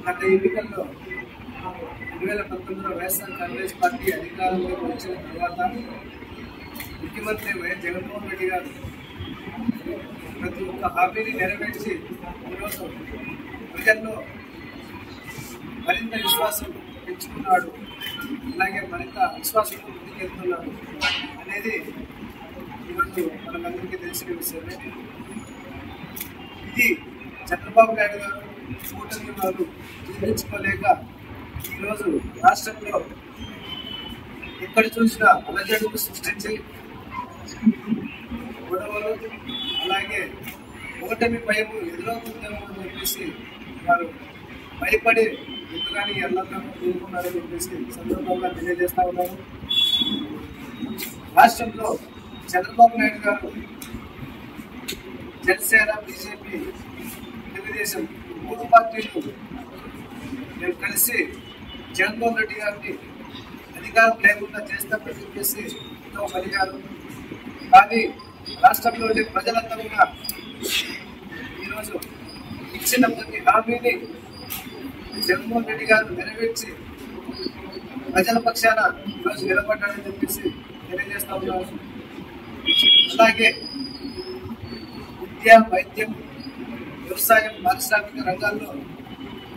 గత ఎన్నికల్లో 2019లో వైఎస్ఆర్ కాంగ్రెస్ పార్టీ అధికారంలోకి వచ్చిన తర్వాత ముఖ్యమంత్రి వైఎస్ జగన్మోహన్ రెడ్డి గారు ప్రతి ఒక్క హామీని నెరవేర్చి ఈరోజు ప్రజల్లో మరింత విశ్వాసం పెంచుకున్నాడు, అలాగే మరింత విశ్వాసంతో ముందుకెళ్తున్నాడు అనేది ఈరోజు మనకందరికీ తెలిసిన విషయమే. ఇది చంద్రబాబు నాయుడు గారు కూటమి వారు జీర్ణించుకోలేక ఈరోజు రాష్ట్రంలో ఎక్కడ చూసినా అలజడులు సృష్టించి గొడవలు, అలాగే ఓటమి భయము ఎదురవుతుందేమో అని చెప్పేసి వారు భయపడి ఎందుకని ఎల్లన్నా కోరుకున్నారని చెప్పేసి సందర్భంగా తెలియజేస్తా ఉన్నారు. రాష్ట్రంలో చంద్రబాబు నాయుడు గారు జనసేన, బీజేపీ, తెలుగుదేశం మూడు పార్టీలు మేము కలిసి జగన్మోహన్ రెడ్డి గారిని అధికారం లేకుండా చేస్తామని చెప్పేసి ఎంతో పలికారు. కానీ రాష్ట్రంలోని ప్రజలంతా కూడా ఈరోజు ఇచ్చిన ప్రతి హామీని జగన్మోహన్ రెడ్డి గారు నెరవేర్చి ప్రజల పక్షాన ఈరోజు నిలబడ్డాడని చెప్పేసి తెలియజేస్తా ఉన్నారు. అలాగే విద్య, వైద్యం, వ్యవసాయం, పారిశ్రామిక రంగాల్లో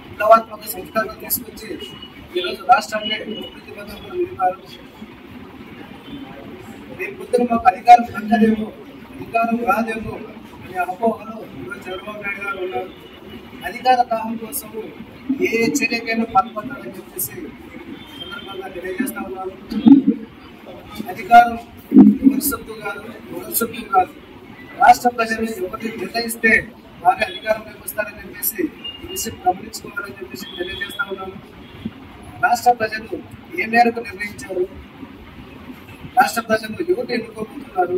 విప్లవాత్మక సంస్కరణలు తీసుకొచ్చి ఈరోజు రాష్ట్రాన్ని అభివృద్ధి పథకంలో నిలిపారు. రేపు పొద్దున మాకు అధికారం అందదేమో, అధికారం రాదేమో అనే అపోహలో ఈరోజు చంద్రబాబు నాయుడు గారు ఉన్నారు. అధికార దాహం కోసము ఏ చర్యకైనా పాల్పడతారని చెప్పేసి సందర్భంగా తెలియజేస్తా ఉన్నారు. అధికారం ఎవరి సొత్తు కాదు, ఎవరి సొత్తు కాదు. రాష్ట్ర ప్రజలు ఎవరిని నిర్ణయిస్తే వారి అధికారంలోకి వస్తారని చెప్పేసి ఈ విషయం గమనించుకోవాలని చెప్పేసి తెలియజేస్తా ఉన్నాను. రాష్ట్ర ప్రజలు ఏ మేరకు నిర్ణయించారు, రాష్ట్ర ప్రజలు ఎవరిని ఎన్నుకోబోతున్నారు,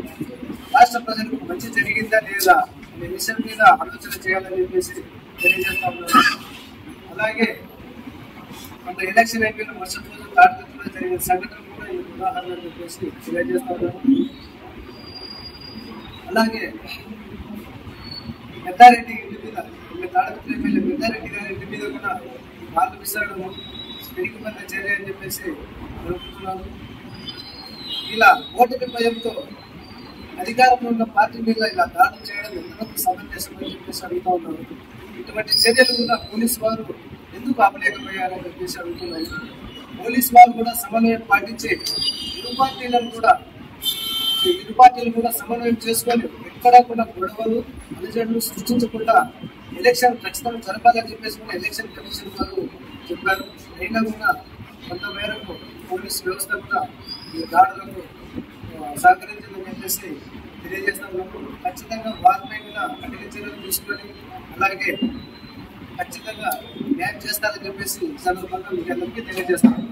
రాష్ట్ర ప్రజలకు మంచి జరిగిందా లేదా అనే విషయం మీద ఆలోచన చేయాలని చెప్పేసి తెలియజేస్తా ఉన్నాను. అలాగే కొంత ఎలక్షన్ అయిపోయిన మరుసటి రోజు తాడిపత్రిలో జరిగిన సంఘటన కూడా ఈ ఉదాహరణ చెప్పేసి తెలియజేస్తా ఉన్నాను. అలాగే పెద్దారెడ్డి ఇంటి మీద, తాడిపత్రి ఎమ్మెల్యే పెద్దారెడ్డి గారి ఇంటి మీద కూడా వాళ్ళు విసాడము పెరిగిపోయిన చర్య అని చెప్పేసి జరుగుతున్నాను. ఇలా ఓటమి భయంతో అధికారంలో ఉన్న పార్టీ మీద ఇలా దాడులు చేయడం ఎంతవరకు సమంజసం అని చెప్పేసి అడుగుతా ఉన్నారు. ఇటువంటి చర్యలు కూడా పోలీసు వారు ఎందుకు ఆపలేకపోయారని చెప్పేసి అడుగుతున్నారు. పోలీసు వారు కూడా సమన్వయం పాటించి ఇరు పార్టీలు కూడా సమన్వయం చేసుకొని ఎక్కడా కూడా గొడవలు, అలజడులు సృష్టించకుండా ఎలక్షన్ ఖచ్చితంగా జరపాలని చెప్పేసి కూడా ఎలక్షన్ కమిషన్ వారు చెప్పారు. అయినా కూడా కొంత మేరకు పోలీసు వ్యవస్థ కూడా ఈ దాడులకు సహకరించాలని చెప్పేసి తెలియజేస్తున్నారు. ఖచ్చితంగా వారిపై కూడా కఠిన చర్యలు తీసుకొని అలాగే ఖచ్చితంగా న్యాయం చేస్తారని చెప్పేసి సందర్భంగా మీకు అందరికీ తెలియజేస్తాను.